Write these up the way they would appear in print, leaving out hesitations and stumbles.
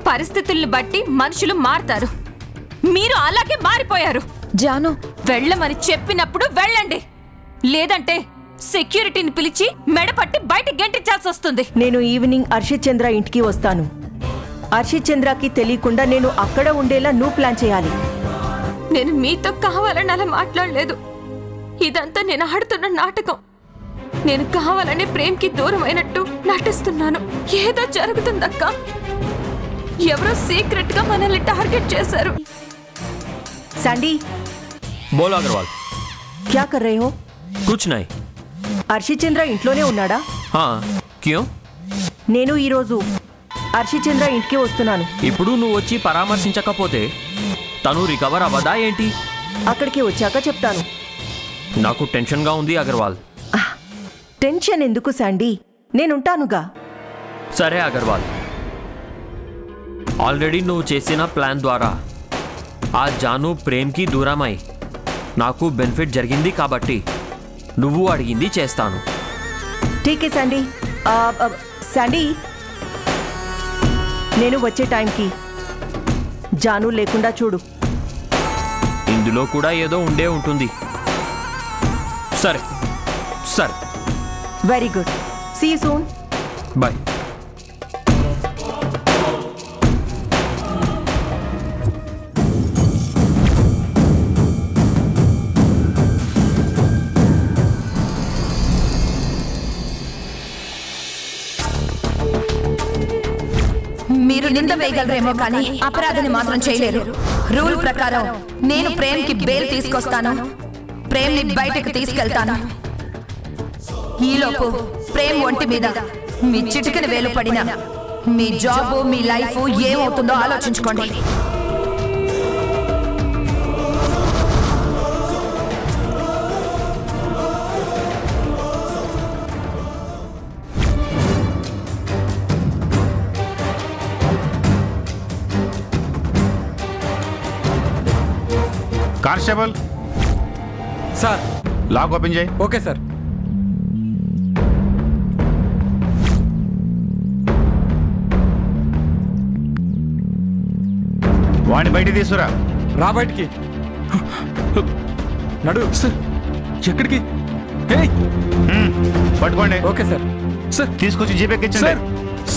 పరిస్థితుల్ని బట్టి మనుషులు మారతారు. మీరు అలాగే మారిపోయారు. జాను, వెళ్ళమని చెప్పినప్పుడు వెళ్ళండి, లేదంటే సెక్యూరిటీని పిలిచి మెడపట్టి బయట గెంటించాల్సి వస్తుంది. నేను ఈవినింగ్ హర్షిత్ చంద్ర ఇంటికి వస్తాను. హర్షిత్ చంద్రకి తెలియకుండా నేను అక్కడ ఉండేలా నువ్వు ప్లాన్ చేయాలి. నేను మీతో కావాలని అలా మాట్లాడలేదు. ఇదంతా నేను ఆడుతున్న నాటకం. నేను కావాలని ప్రేమ్కి దూరం అయినట్టు నటిస్తున్నాను. ఏదో జరుగుతుందక్క. ఎవరో సీక్రెట్ గా మనల్ని టార్గెట్ చేశారు. सैंडी, बोलो अग्रवाल, क्या कर रहे हो? कुछ नहीं. హర్షిత్ చంద్ర ఇంట్లోనే ఉన్నాడా? हाँ, क्यों? నేను ఈ రోజు హర్షిత్ చంద్ర ఇంటికి వస్తున్నాను. ఇప్పుడు నువ్వు వచ్చి పరామర్శించకపోతే తను రికవర్ అవ్వదా ఏంటి? అక్కడికి వచ్చాక చెప్తాను. నాకు టెన్షన్ గా ఉంది అగర్వాల్. టెన్షన్ ఎందుకు శాండీ, నేనుంటానుగా. సరే అగర్వాల్, ఆల్రెడీ నువ్వు చేసిన ప్లాన్ ద్వారా ఆ జాను ప్రేమ్కి దూరమై నాకు బెనిఫిట్ జరిగింది కాబట్టి నువ్వు అడిగింది చేస్తాను. ఠీకే శాండీ. శాండీ, నేను వచ్చే టైంకి జాను లేకుండా చూడు. ఇందులో కూడా ఏదో ఉండే ఉంటుంది. సరే సరే, very good. See you soon. Bye. మీరు నింద వేయగలరేమో కానీ అపరాధిని మాత్రం చేయలేరు. రూల్ ప్రకారం నేను ప్రేమ్కి బెయిల్ తీసుకొస్తాను, ప్రేమ్ని బయటకు తీసుకెళ్తాను. ఈలోపు ప్రేమ్ ఒంటి మీద మీ చిటికెన వేలు పడిన మీ జాబ్, మీ లైఫ్ ఏమవుతుందో ఆలోచించుకోండి. కానిస్టేబుల్ సార్, లాక్ ఓపెన్ చేయి. Okay sir. వాడిని బయట తీసుకురా. రా బయటికి. నడు. సార్, ఎక్కడికి? పట్టుకోండి. Okay sir. సార్, తీసుకొచ్చి జీపేకి ఇచ్చండి. సార్,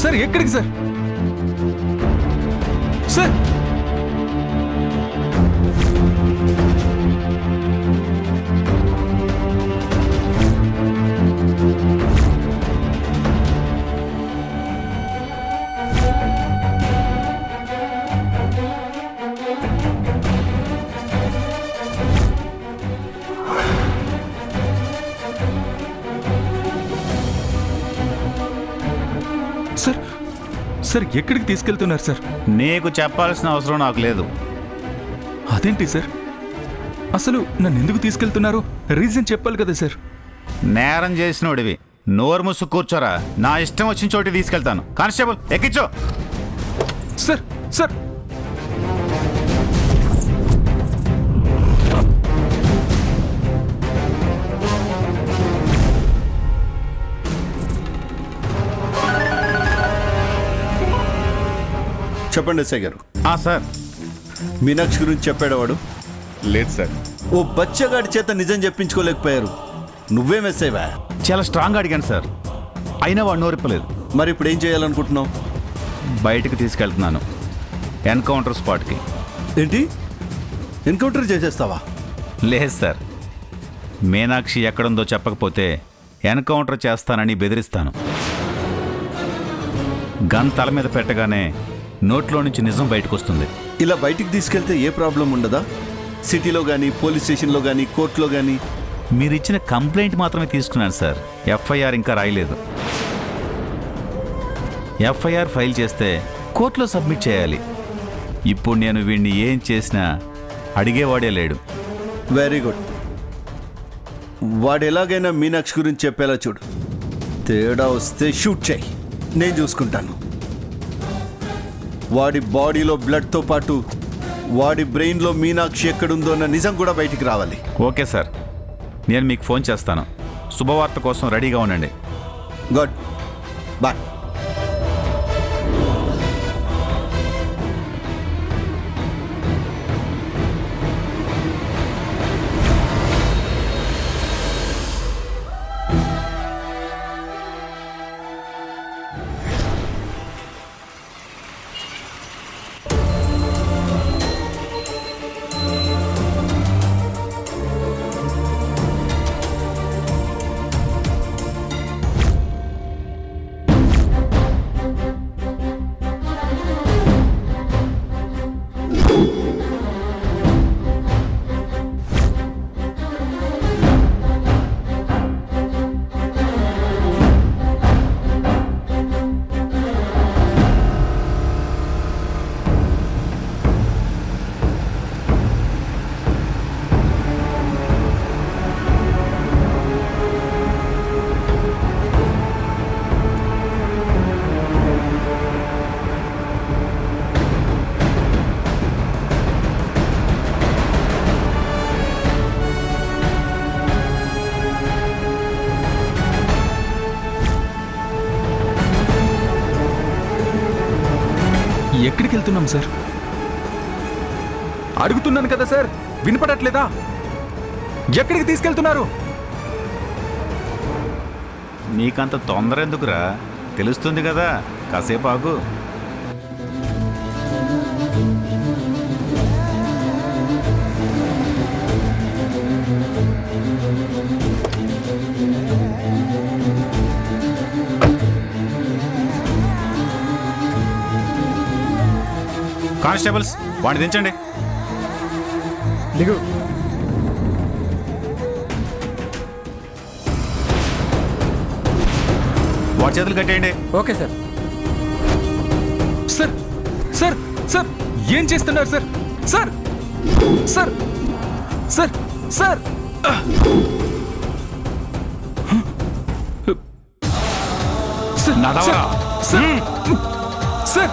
సార్ ఎక్కడికి సార్? సార్, సార్, సార్ ఎక్కడికి తీసుకెళ్తున్నారు సార్? నీకు చెప్పాల్సిన అవసరం నాకు లేదు. అదేంటి సార్, అసలు నన్ను ఎందుకు తీసుకెళ్తున్నారు? రీజన్ చెప్పాలి కదా సార్. నేరం చేసినోడివి నోరు ముసు కూర్చోరా. నా ఇష్టం వచ్చిన చోటి తీసుకెళ్తాను. కానిస్టేబుల్ ఎక్కించో. సార్, సార్, చెప్పండి ఎస్ఐ గారు. సార్, మీనాక్షి గురించి చెప్పాడు వాడు? లేదు సార్. ఓ బచ్చగాడి చేత నిజం చెప్పించుకోలేకపోయారు. నువ్వేం ఎస్ఐవా? చాలా స్ట్రాంగ్గా అడిగాను సార్, అయినా వాడు నోరిప్పలేదు. మరి ఇప్పుడు ఏం చేయాలనుకుంటున్నావు? బయటకు తీసుకెళ్తున్నాను, ఎన్కౌంటర్ స్పాట్కి. ఏంటి, ఎన్కౌంటర్ చేసేస్తావా? లేదు సార్, మీనాక్షి ఎక్కడుందో చెప్పకపోతే ఎన్కౌంటర్ చేస్తానని బెదిరిస్తాను. గన్ తల మీద పెట్టగానే నోట్లో నుంచి నిజం బయటకు వస్తుంది. ఇలా బయటికి తీసుకెళ్తే ఏ ప్రాబ్లం ఉండదా? సిటీలో కానీ, పోలీస్ స్టేషన్లో కానీ, కోర్టులో కానీ? మీరు ఇచ్చిన కంప్లైంట్ మాత్రమే తీసుకున్నాను సార్, ఎఫ్ఐఆర్ ఇంకా రాయలేదు. ఎఫ్ఐఆర్ ఫైల్ చేస్తే కోర్టులో సబ్మిట్ చేయాలి. ఇప్పుడు నేను వీడిని ఏం చేసినా అడిగేవాడే లేడు. Very good. వాడు ఎలాగైనా మీనాక్షి గురించి చెప్పేలా చూడు. తేడా వస్తే షూట్ చేయి, నేను చూసుకుంటాను. వాడి బాడీలో బ్లడ్తో పాటు వాడి బ్రెయిన్లో మీనాక్షి ఎక్కడుందో అన్న నిజం కూడా బయటికి రావాలి. ఓకే సార్, నేను మీకు ఫోన్ చేస్తాను. శుభవార్త కోసం రెడీగా ఉండండి. Good, bye. ఎక్కడికి వెళ్తున్నాం సార్? అడుగుతున్నాను కదా సార్, వినపడట్లేదా? ఎక్కడికి తీసుకెళ్తున్నారు? నీకంత తొందర ఎందుకురా? తెలుస్తుంది కదా, కాసేపు ఆగు. కానిస్టేబుల్స్, వాడిని దించండి. దిగు. వాడి చేతులు కట్టేయండి. Okay sir. Sir sir sir ఏం చేస్తున్నారు sir? Sir sir sir sir నడవరా. సార్ సార్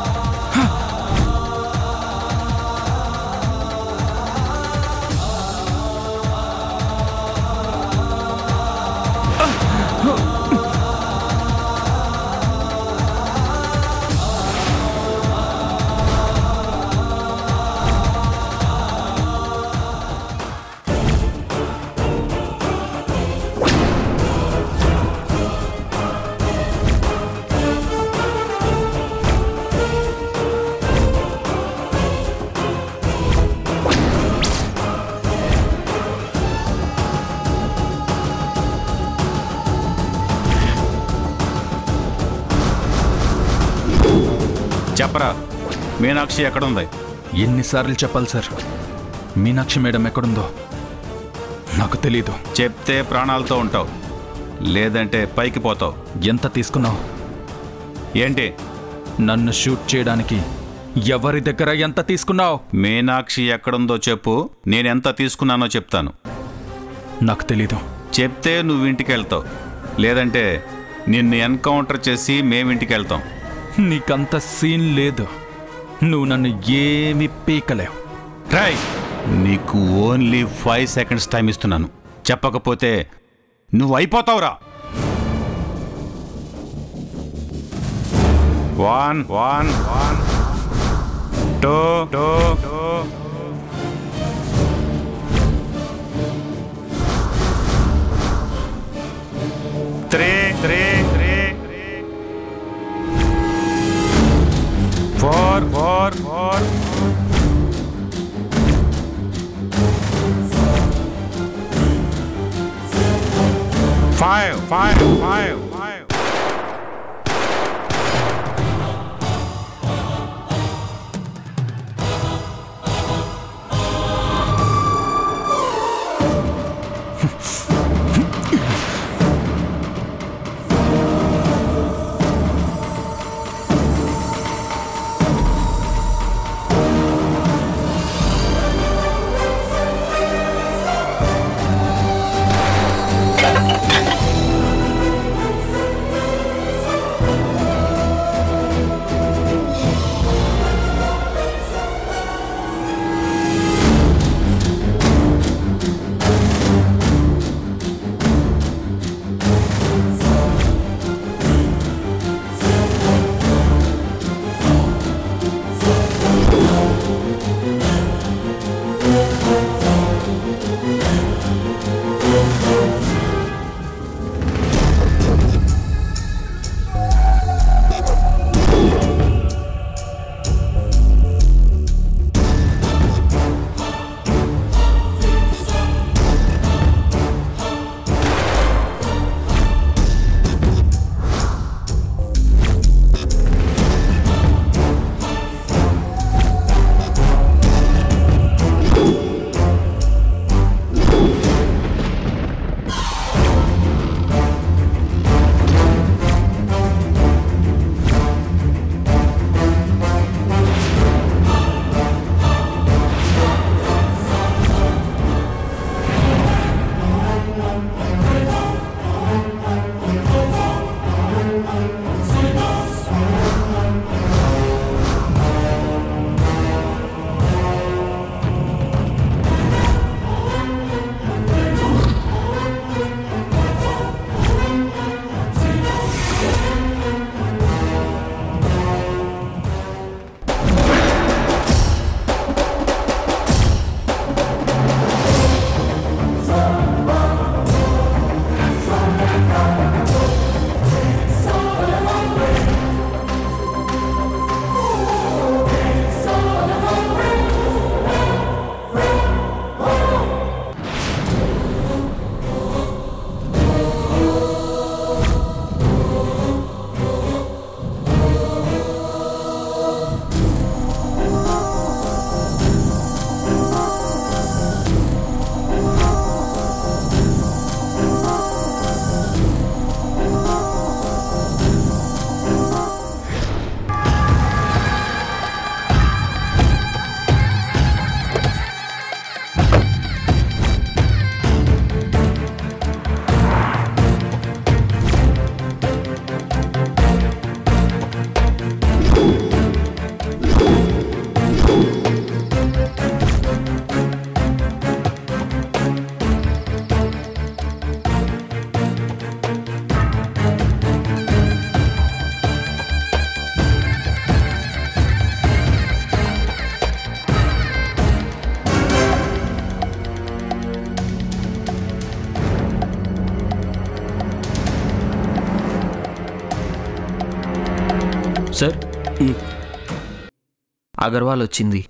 చెప్పరా, మీనాక్షి ఎక్కడుంది? ఎన్నిసార్లు చెప్పాలి సార్? మీనాక్షి మేడం ఎక్కడుందో నాకు తెలీదు. చెప్తే ప్రాణాలతో ఉంటావు, లేదంటే పైకి పోతావు. ఎంత తీసుకున్నావు? ఏంటి? నన్ను షూట్ చేయడానికి ఎవరి దగ్గర ఎంత తీసుకున్నావు? మీనాక్షి ఎక్కడుందో చెప్పు, నేనెంత తీసుకున్నానో చెప్తాను. నాకు తెలీదు. చెప్తే నువ్వు ఇంటికి వెళ్తావు, లేదంటే నిన్ను ఎన్కౌంటర్ చేసి మేమింటికి వెళ్తాం. నీకంత సీన్ లేదు. నువ్వు నన్ను ఏమి పీకలేవు. ట్రై. నీకు ఓన్లీ 5 సెకండ్స్ టైం ఇస్తున్నాను. చెప్పకపోతే నువ్వు అయిపోతావురా. 1 1 1 2 2 3 3 3 4 4 4 5 5 5 5. సార్ అగర్వాల్ వచ్చింది.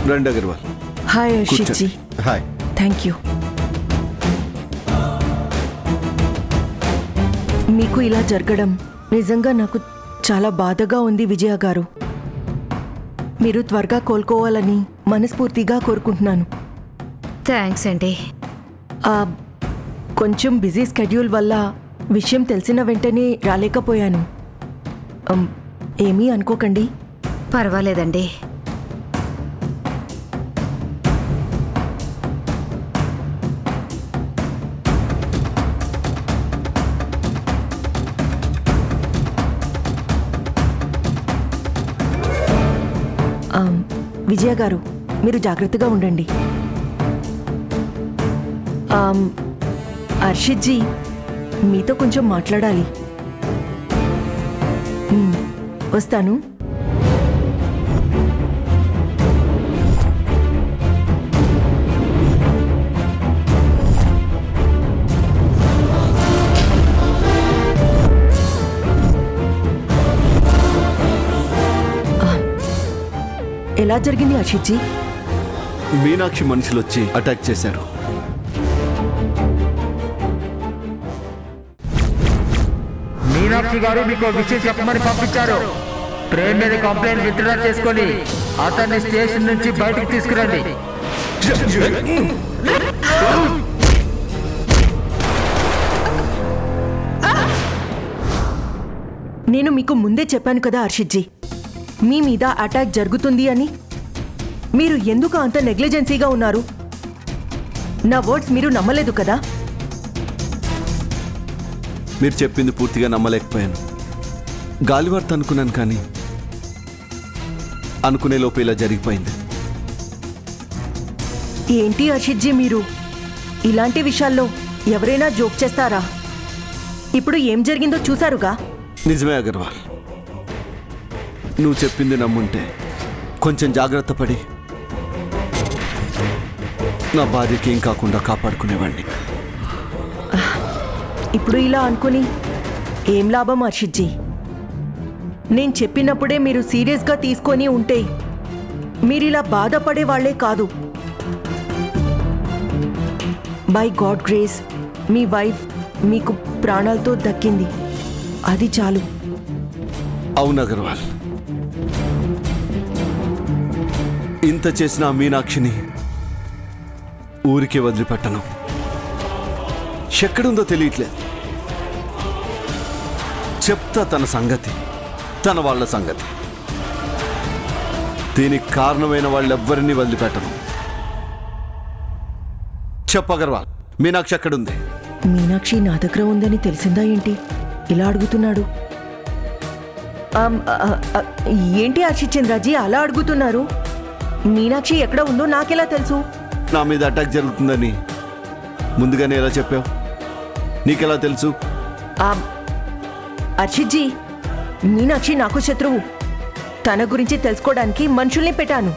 రండి Agarwal. Hi Harshit ji. Hi. Thank you. మీకు ఇలా జరగడం నిజంగా నాకు చాలా బాధగా ఉంది విజయ గారు. మీరు త్వరగా కోలుకోవాలని మనస్ఫూర్తిగా కోరుకుంటున్నాను. థ్యాంక్స్ అండి. కొంచెం బిజీ స్కెడ్యూల్ వల్ల విషయం తెలిసిన వెంటనే రాలేకపోయాను. ఏమీ అనుకోకండి. పర్వాలేదండి. విజయ గారు మీరు జాగ్రత్తగా ఉండండి. హర్షిత్ జీ మీతో కొంచెం మాట్లాడాలి. వస్తాను. ఎలా జరిగింది హర్షిత్ జీ? మీనాక్షి మనుషులు వచ్చి అటాక్ చేశారు. మీనాక్షి గారు మీకు విషయం చెప్పమని పంపించారు. ప్రేమ్ మీద కంప్లైంట్ విత్డ్రా చేసుకొని అతన్ని స్టేషన్ నుంచి బయటికి తీసుకురండి. నేను మీకు ముందే చెప్పాను కదా హర్షిత్ జీ, మీ మీద అటాక్ జరుగుతుంది అని. మీరు ఎందుకు అంత నెగ్లిజెన్సీగా ఉన్నారు? నా వర్డ్స్ మీరు నమ్మలేదు కదా? మీరు చెప్పింది పూర్తిగా నమ్మలేకపోయాను. గాలివార్త అనుకున్నాను, కానీ అనుకునే లోపు ఇలా జరిగిపోయింది. ఏంటి హర్షిత్ జీ మీరు ఇలాంటి విషయాల్లో ఎవరైనా జోక్ చేస్తారా? ఇప్పుడు ఏం జరిగిందో చూసారుగా. నిజమే అగర్వాల్, నువ్వు చెప్పింది నమ్ముంటే కొంచెం జాగ్రత్త పడి నా భార్యకి ఏం కాకుండా కాపాడుకునేవాడిని. ఇప్పుడు ఇలా అనుకుని ఏం లాభం హర్షిత్ జీ? నేను చెప్పినప్పుడే మీరు సీరియస్గా తీసుకొని ఉంటే మీరిలా బాధపడే వాళ్లే కాదు. By God grace me wife మీకు ప్రాణాలతో దక్కింది, అది చాలు. అవును అగర్వాల్, ఇంత చేసిన మీనాక్షిని ఊరికే వదిలిపెట్టను. ఎక్కడుందో తెలియట్లేదు. చెప్తా తన సంగతి, తన వాళ్ళ సంగతి. దీనికి కారణమైన వాళ్ళెవ్వరినీ వదిలిపెట్టను. చెప్పగర్వాల్, మీనాక్షి ఎక్కడుంది? మీనాక్షి నా దగ్గర ఉందని తెలిసిందా ఏంటి ఇలా అడుగుతున్నాడు? ఏంటి హర్షిత్ చంద్రాజీ అలా అడుగుతున్నారు? మీనాక్షి ఎక్కడ ఉందో నాకెలా తెలుసు? నా మీద అటాక్ జరుగుతుందని ముందుగానే ఎలా చెప్పావు? నీకెలా తెలుసు? హర్షిత్ జీ, మీనాక్షి నాకు శత్రువు. తన గురించి తెలుసుకోవడానికి మనుషుల్ని పెట్టాను.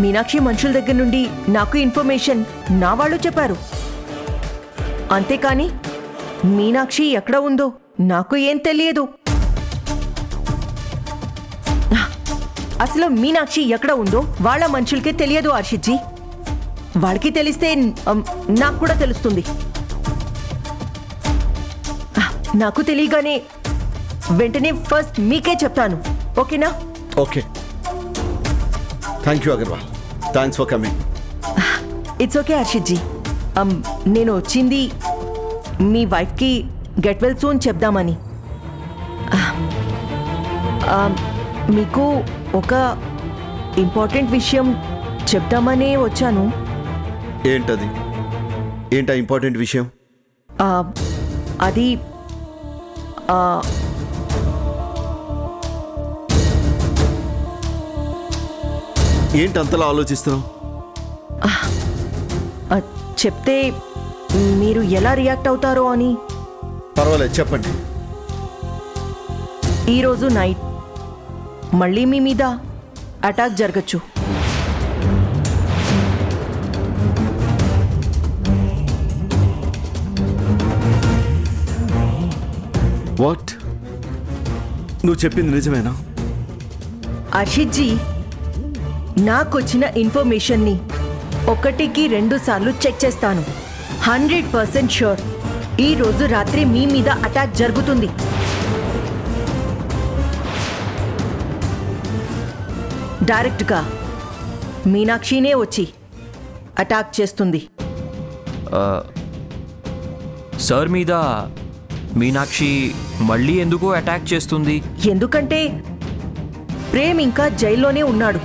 మీనాక్షి మనుషుల దగ్గర నుండి నాకు ఇన్ఫర్మేషన్ నా వాళ్ళు చెప్పారు. అంతేకాని మీనాక్షి ఎక్కడ ఉందో నాకు ఏం తెలియదు. అసలు మీనాక్షి ఎక్కడ ఉందో వాళ్ళ మనుషులకే తెలియదు హర్షిత్ జీ. వాళ్ళకి తెలిస్తే నాకు కూడా తెలుస్తుంది. నాకు తెలియగానే వెంటనే ఫస్ట్ మీకే చెప్తాను, ఓకేనా? Okay, thank you Agarwal. Thanks for coming. It's okay Harshit ji. నేను వచ్చింది మీ వైఫ్కి గెట్ వెల్ సూన్ చెప్దామని. మీకు ఒక ఇంపార్టెంట్ విషయం చెప్దామనే వచ్చాను. ఏంటది? ఏంటా ఇంపార్టెంట్ విషయం? అది ఏంటి అంతలా ఆలోచిస్తున్నావు? చెప్తే మీరు ఎలా రియాక్ట్ అవుతారో అని. పర్వాలేదు, చెప్పండి. ఈరోజు నైట్ మళ్ళీ మీ మీద అటాక్ జరగచ్చు. వాట్? నువ్వు చెప్పింది నిజమేనా? అర్షిత్ జీ, నాకొచ్చిన ఇన్ఫర్మేషన్ని 1కి 2 సార్లు చెక్ చేస్తాను. 100% షూర్ ఈ రోజు రాత్రి మీ మీద అటాక్ జరుగుతుంది. డైరెక్ట్గా మీనాక్షినే వచ్చి అటాక్ చేస్తుంది. సార్ మీద మీనాక్షి మళ్ళీ ఎందుకు అటాక్ చేస్తుంది? ఎందుకంటే ప్రేమ్ ఇంకా జైల్లోనే ఉన్నాడు.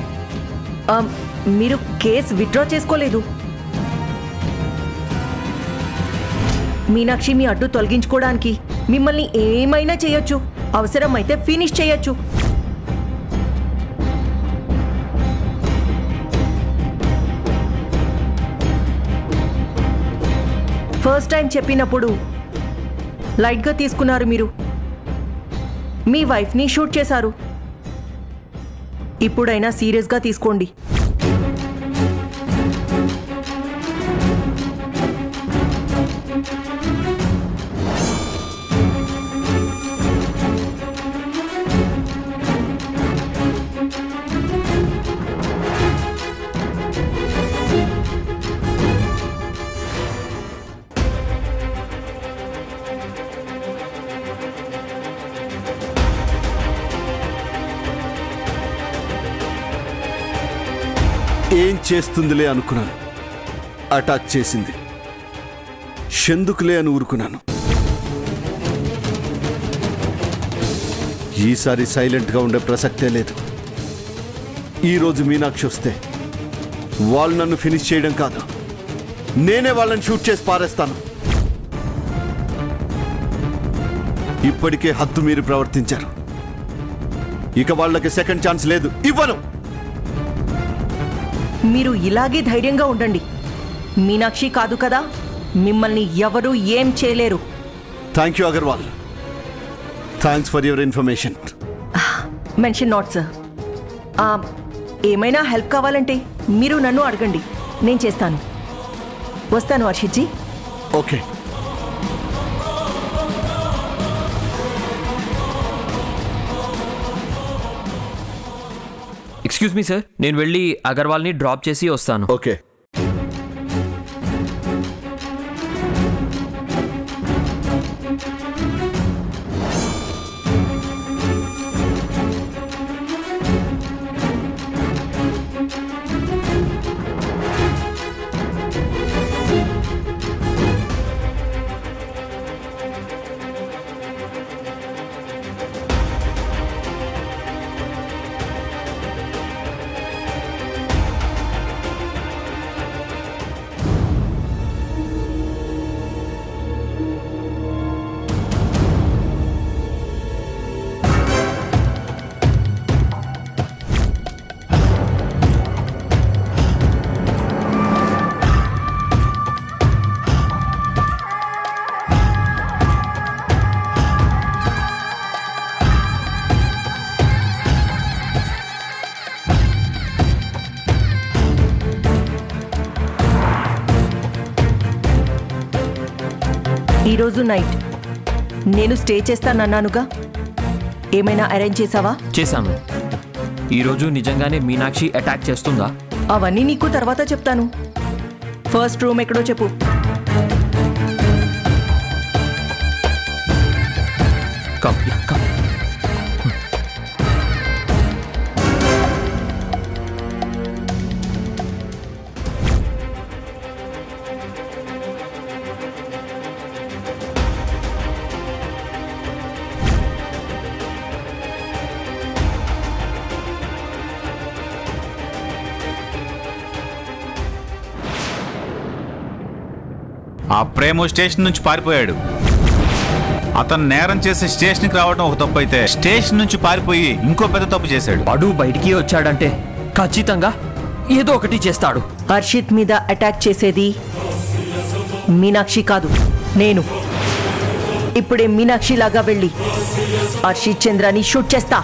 మీరు కేసు విత్డ్రా చేసుకోలేదు. మీనాక్షి మీ అడ్డు తొలగించుకోవడానికి మిమ్మల్ని ఏమైనా చేయొచ్చు. అవసరమైతే ఫినిష్ చేయొచ్చు. ఫస్ట్ టైం చెప్పినప్పుడు లైట్గా తీసుకున్నారు. మీరు మీ వైఫ్ని షూట్ చేశారు. ఇప్పుడైనా సీరియస్గా తీసుకోండి. ఏం చేస్తుందిలే అనుకున్నాను. అటాక్ చేసింది. షెందుకులే అని ఊరుకున్నాను. ఈసారి సైలెంట్గా ఉండే ప్రసక్తే లేదు. ఈరోజు మీనాక్షి వస్తే వాళ్ళు నన్ను ఫినిష్ చేయడం కాదు, నేనే వాళ్ళని షూట్ చేసి పారేస్తాను. ఇప్పటికే హద్దు మీరు ప్రవర్తించారు. ఇక వాళ్ళకి సెకండ్ ఛాన్స్ లేదు, ఇవ్వను. మీరు ఇలాగే ధైర్యంగా ఉండండి. మీనాక్షి కాదు కదా, మిమ్మల్ని ఎవరూ ఏం చేయలేరు. Thank you Agarwal. Thanks for your information. Mention not sir. ఏమైనా హెల్ప్ కావాలంటే మీరు నన్ను అడగండి, నేను చేస్తాను. వస్తాను Harshit ji. Okay. Excuse me sir, నేను వెళ్ళి అగర్వాల్ని డ్రాప్ చేసి వస్తాను. ఓకే. ఈరోజు నైట్ నేను స్టే చేస్తానన్నానుగా, ఏమైనా అరేంజ్ చేసావా? చేశాను. ఈరోజు నిజంగానే మీనాక్షి అటాక్ చేస్తుందా? అవన్నీ నీకు తర్వాత చెప్తాను. ఫస్ట్ రూమ్ ఎక్కడో చెప్పు. కమ్. ఆ ప్రేమ స్టేషన్ నుంచి పారిపోయాడు. అతను నేరం చేసి స్టేషన్కి రావడం ఒక తప్పు అయితే, స్టేషన్ నుంచి పారిపోయి ఇంకో పెద్ద తప్పు చేశాడు. వాడు బయటికి వచ్చాడంటే ఖచ్చితంగా ఏదో ఒకటి చేస్తాడు. హర్షిత్ మీద అటాక్ చేసేది మీనాక్షి కాదు, నేను. ఇప్పుడే మీనాక్షి లాగా వెళ్ళి హర్షిత్ చంద్రాని షూట్ చేస్తా.